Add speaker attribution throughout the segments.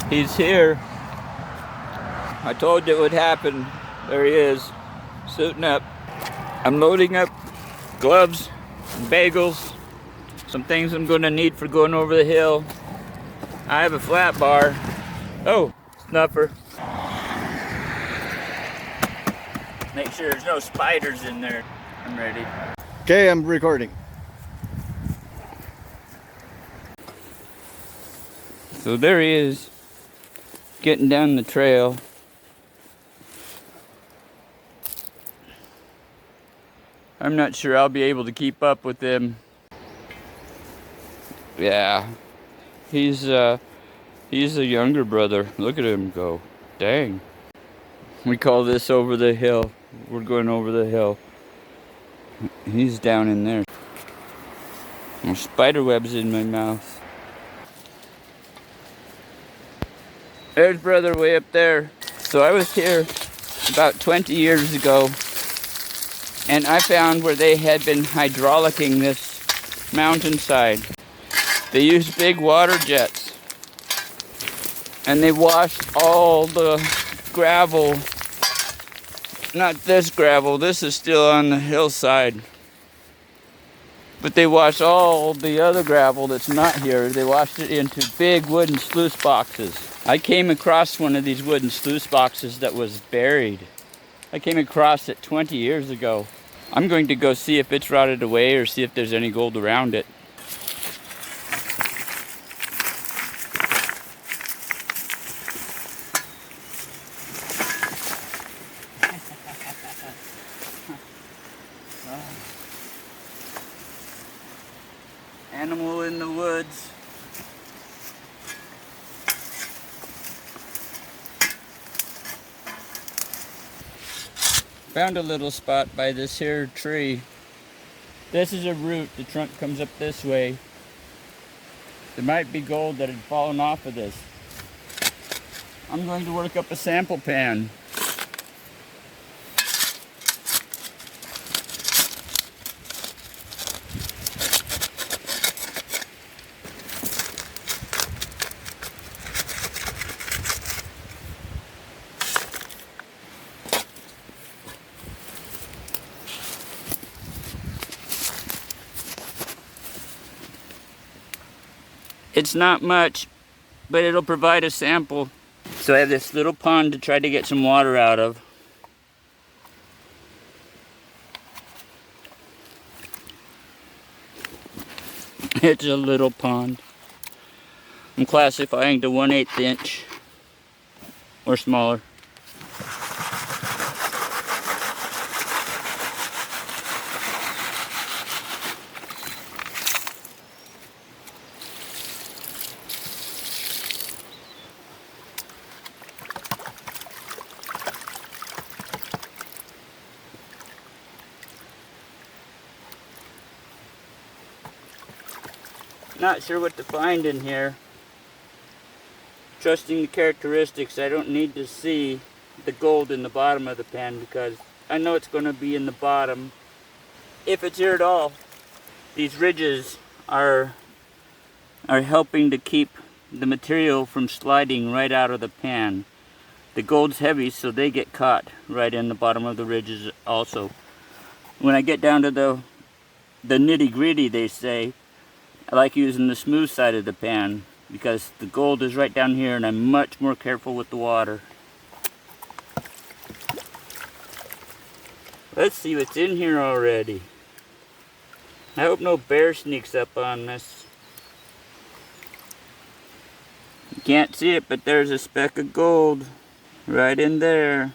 Speaker 1: He's here. I told you it would happen. There he is, suiting up. I'm loading up gloves, bagels, some things I'm going to need for going over the hill. I have a flat bar. Oh, snuffer. Make sure there's no spiders in there. I'm ready.
Speaker 2: Okay, I'm recording.
Speaker 1: So there he is, getting down the trail. I'm not sure I'll be able to keep up with him. Yeah, he's a younger brother. Look at him go. Dang. We call this over the hill. We're going over the hill. He's down in there. There's spider webs in my mouth. There's brother way up there. So I was here about 20 years ago, and I found where they had been hydraulicking this mountainside. They used big water jets, and they washed all the gravel. Not this gravel, this is still on the hillside. But they washed all the other gravel that's not here. They washed it into big wooden sluice boxes. I came across one of these wooden sluice boxes that was buried. I came across it 20 years ago. I'm going to go see if it's rotted away or see if there's any gold around it. Animal in the woods. Found a little spot by this here tree. This is a root. The trunk comes up this way. There might be gold that had fallen off of this. I'm going to work up a sample pan. It's not much, but it'll provide a sample. So I have this little pond to try to get some water out of. It's a little pond. I'm classifying to 1/8 inch or smaller. Not sure what to find in here. Trusting the characteristics, I don't need to see the gold in the bottom of the pan because I know it's going to be in the bottom, if it's here at all. These ridges are helping to keep the material from sliding right out of the pan. The gold's heavy, so they get caught right in the bottom of the ridges also. When I get down to the nitty-gritty, they say, I like using the smooth side of the pan because the gold is right down here and I'm much more careful with the water. Let's see what's in here already. I hope no bear sneaks up on this. You can't see it, but there's a speck of gold right in there.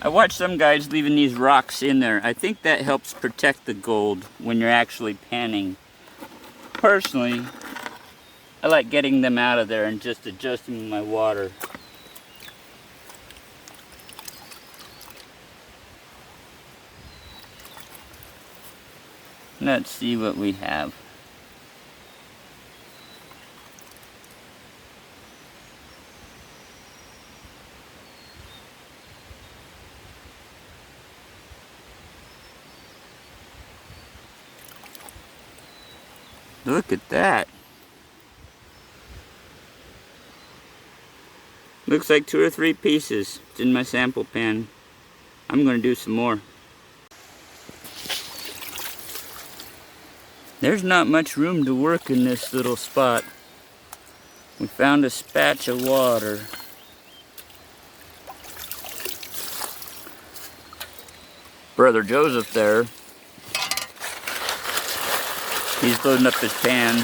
Speaker 1: I watched some guys leaving these rocks in there. I think that helps protect the gold when you're actually panning. Personally, I like getting them out of there and just adjusting my water. Let's see what we have. Look at that. Looks like 2 or 3 pieces. It's in my sample pan. I'm going to do some more. There's not much room to work in this little spot. We found a spatch of water. Brother Joseph there, he's loading up his pan,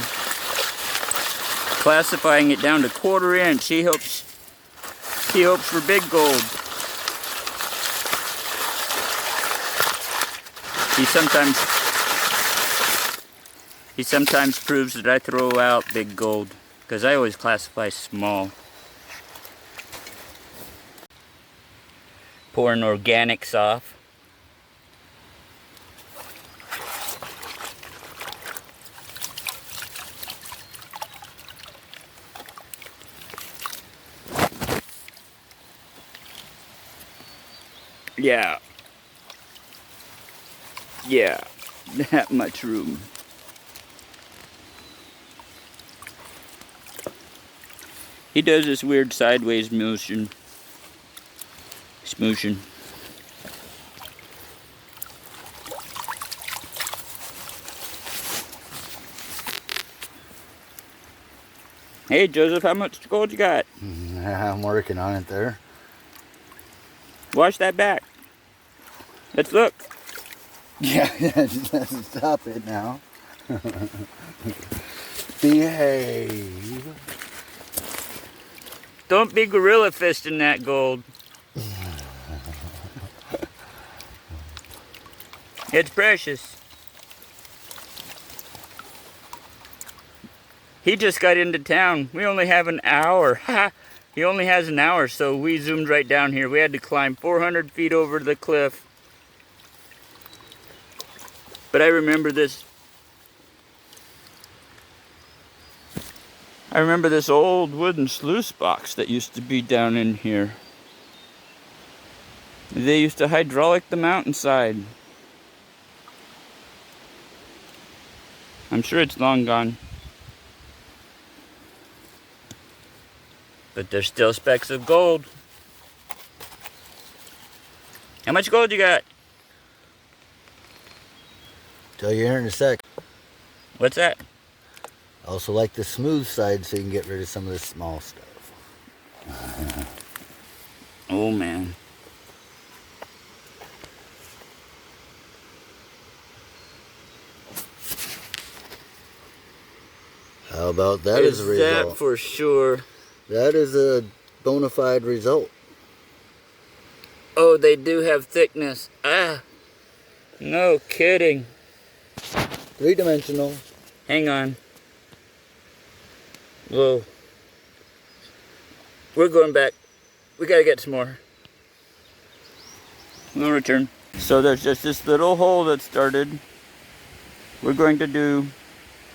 Speaker 1: classifying it down to 1/4 inch. He hopes for big gold. He sometimes proves that I throw out big gold, because I always classify small. Pouring organics off. Yeah, that much room. He does this weird sideways motion. Smooshing. Hey Joseph, how much gold you got?
Speaker 2: I'm working on it there.
Speaker 1: Wash that back. Let's look.
Speaker 2: Yeah, stop it now. Behave.
Speaker 1: Don't be gorilla fisting that gold. It's precious. He just got into town. We only have an hour. Ha! He only has an hour, so we zoomed right down here. We had to climb 400 feet over the cliff. But I remember this. I remember this old wooden sluice box that used to be down in here. They used to hydraulic the mountainside. I'm sure it's long gone. But there's still specks of gold. How much gold you got?
Speaker 2: Tell you here in a sec.
Speaker 1: What's that?
Speaker 2: I also like the smooth side so you can get rid of some of this small stuff.
Speaker 1: Oh man.
Speaker 2: How about that as a result?
Speaker 1: That for sure.
Speaker 2: That is a bona fide result.
Speaker 1: Oh, they do have thickness. Ah, no kidding.
Speaker 2: 3-dimensional.
Speaker 1: Hang on. Whoa. We're going back. We gotta get some more. We'll return. So there's just this little hole that started. We're going to do,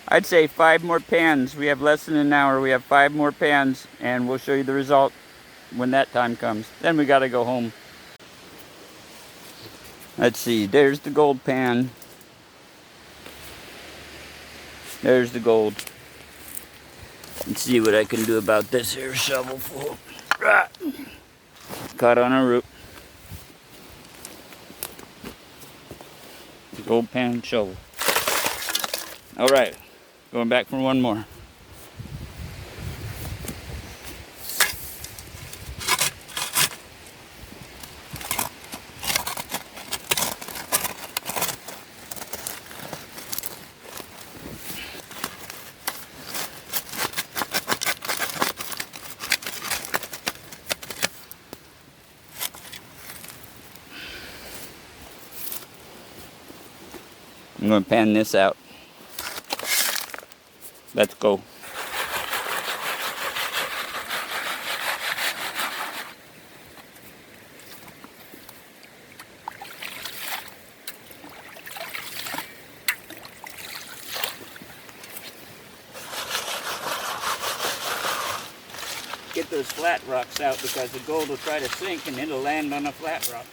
Speaker 1: I'd say 5 more pans. We have less than an hour. We have 5 more pans, and we'll show you the result when that time comes. Then we gotta go home. Let's see, there's the gold pan. There's the gold. Let's see what I can do about this here shovelful. Caught on a root. Gold pan shovel. Alright, going back for one more. I'm going to pan this out. Let's go. Get those flat rocks out because the gold will try to sink and it'll land on a flat rock.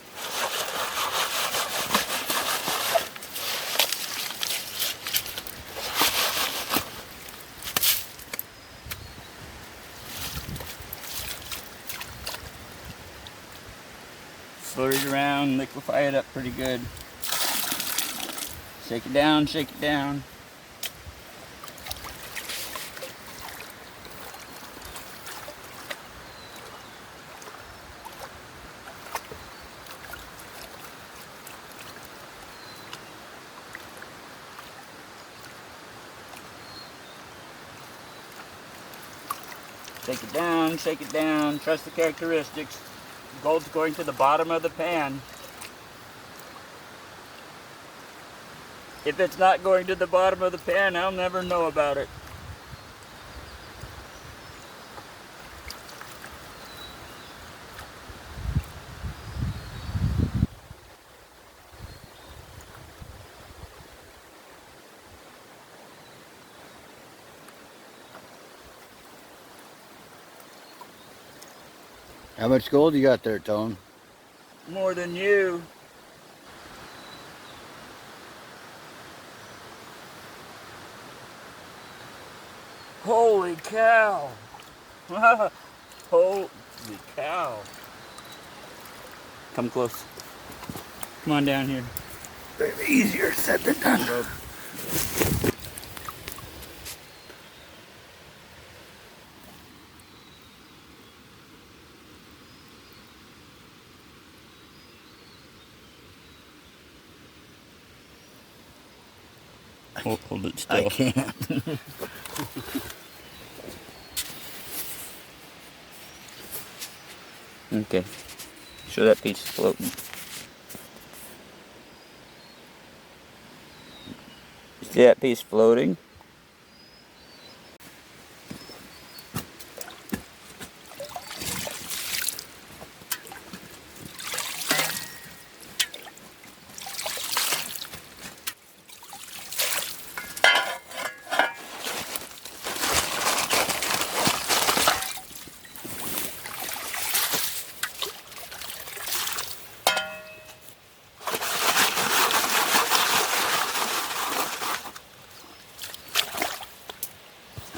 Speaker 1: Float it around, liquefy it up pretty good. Shake it down, shake it down. Shake it down, shake it down. Trust the characteristics. Gold's going to the bottom of the pan. If it's not going to the bottom of the pan, I'll never know about it.
Speaker 2: How much gold you got there, Tone?
Speaker 1: More than you. Holy cow. Holy cow. Come close. Come on down here.
Speaker 2: Easier said than done.
Speaker 1: Hold it still.
Speaker 2: I can't.
Speaker 1: Okay. Show that piece floating. See that piece floating?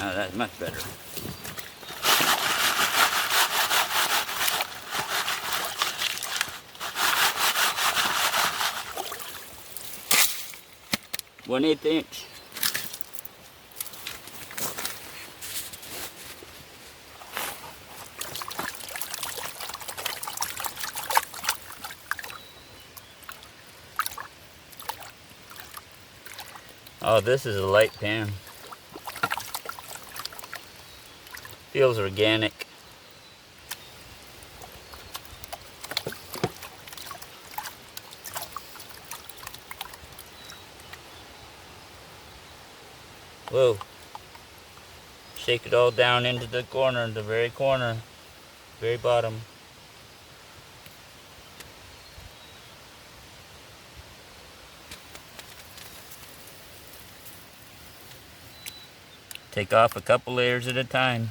Speaker 1: Oh, that's much better. One-eighth inch. Oh, this is a light pan. Feels organic. Whoa. Shake it all down into the corner, the very corner, very bottom. Take off a couple layers at a time.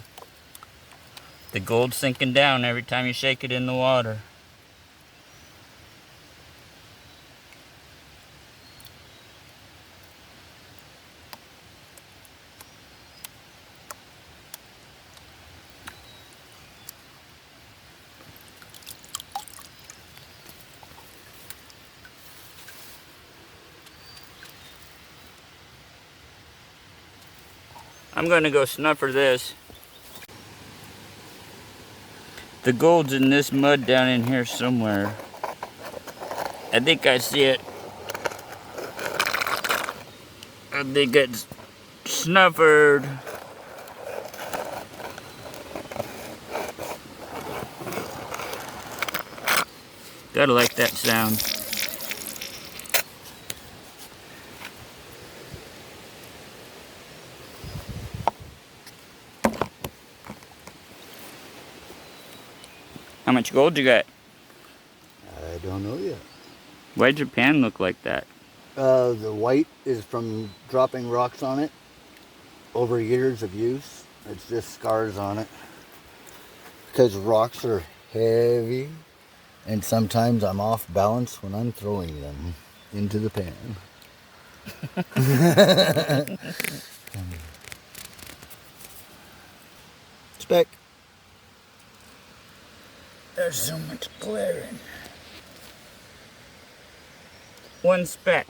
Speaker 1: The gold's sinking down every time you shake it in the water. I'm going to go snuffer this. The gold's in this mud down in here somewhere. I think I see it. I think it's snuffered. Gotta like that sound. How much gold you got?
Speaker 2: I don't know yet.
Speaker 1: Why'd your pan look like that?
Speaker 2: The white is from dropping rocks on it over years of use. It's just scars on it. Because rocks are heavy, and sometimes I'm off balance when I'm throwing them into the pan. Speck.
Speaker 1: There's so much glaring. one speck.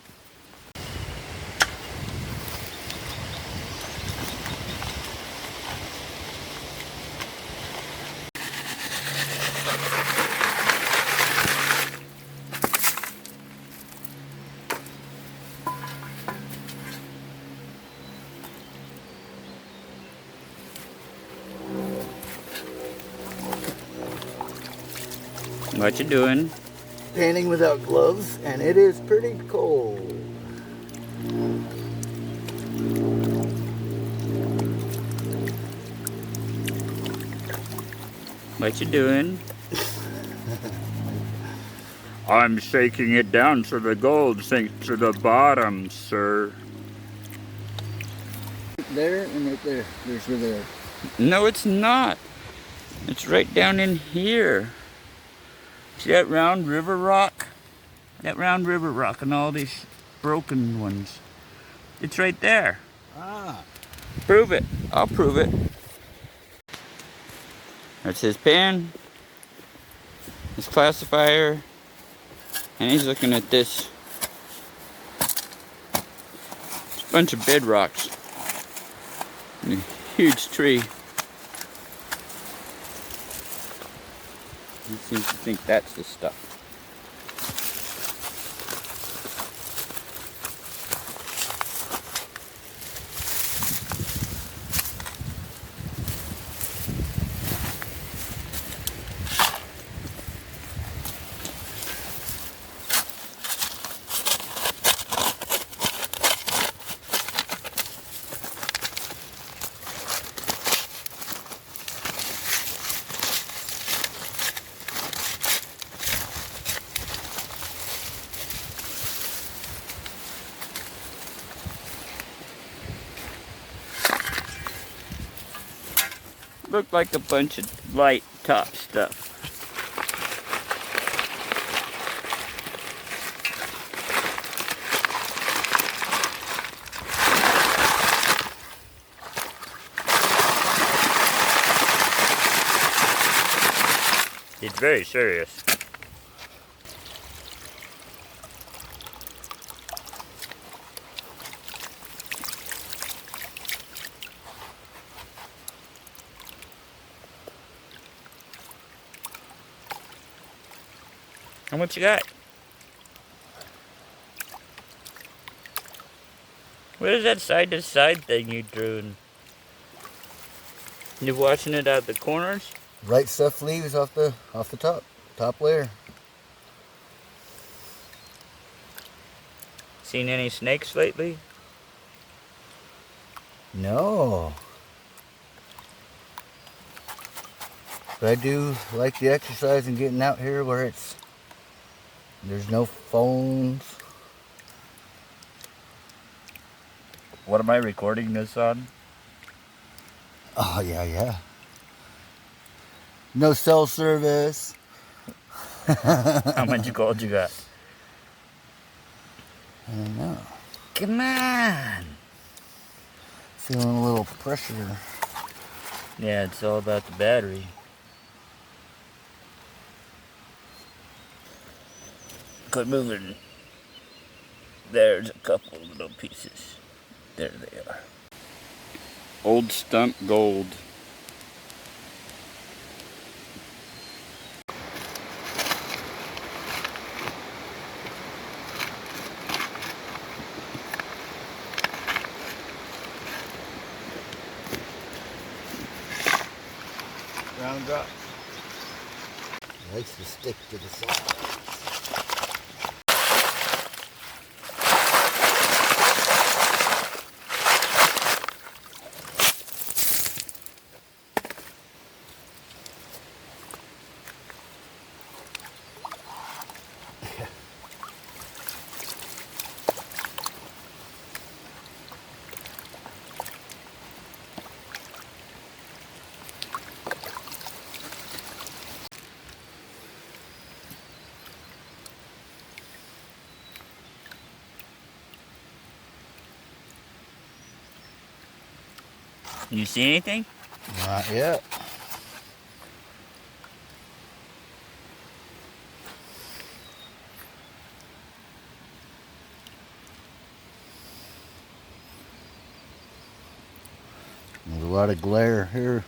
Speaker 1: What you doing?
Speaker 2: Painting without gloves, and it is pretty cold.
Speaker 1: What you doing? I'm shaking it down so the gold sinks to the bottom, sir.
Speaker 2: There and right there. There's where there.
Speaker 1: No, it's not. It's right down in here. See that round river rock? That round river rock and all these broken ones. It's right there.
Speaker 2: Ah.
Speaker 1: Prove it. I'll prove it. That's his pen, his classifier, and he's looking at this. It's a bunch of bedrocks. And a huge tree. He seems to think that's the stuff. Looked like a bunch of light top stuff. He's very serious. How much you got? What is that side-to-side thing you drew? You're washing it out the corners?
Speaker 2: Right stuff leaves off the top layer.
Speaker 1: Seen any snakes lately?
Speaker 2: No. But I do like the exercise and getting out here where there's no phones.
Speaker 1: What am I recording this on?
Speaker 2: Oh, yeah. No cell service.
Speaker 1: How much gold you got?
Speaker 2: I don't know.
Speaker 1: Come on!
Speaker 2: Feeling a little pressure.
Speaker 1: Yeah, it's all about the battery. Quit moving. There's a couple little pieces. There they are. Old Stump gold.
Speaker 2: Round drop. Likes to stick to the side.
Speaker 1: You see anything?
Speaker 2: Not yet. There's a lot of glare here.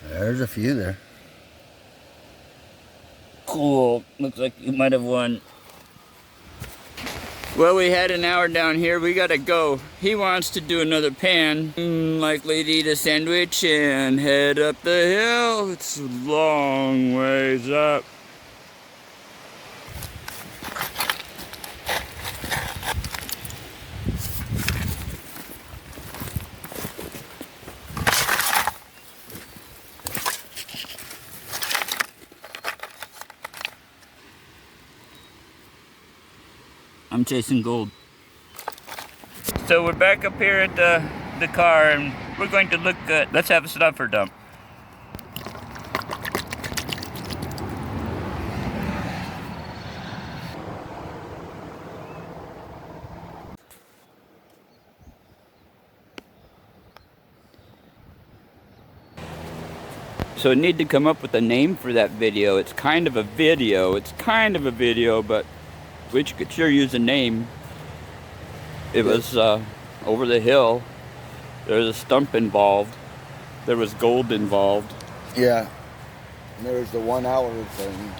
Speaker 2: There's a few there.
Speaker 1: Cool. Looks like you might have won. Well, we had an hour down here. We gotta go. He wants to do another pan. Likely to eat a sandwich and head up the hill. It's a long ways up. I'm chasing gold. So we're back up here at the car, and we're going to look at, let's have a snuffer dump. So I need to come up with a name for that video. It's kind of a video. But we could sure use a name. It was over the hill. There was a stump involved. There was gold involved.
Speaker 2: Yeah. And there's the 1 hour thing.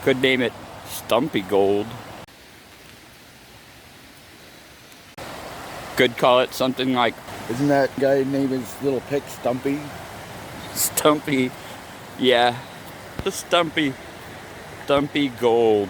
Speaker 1: Could name it Stumpy Gold. Could call it something like
Speaker 2: Isn't that guy named his little pick Stumpy?
Speaker 1: Stumpy. Yeah. The Stumpy Gold.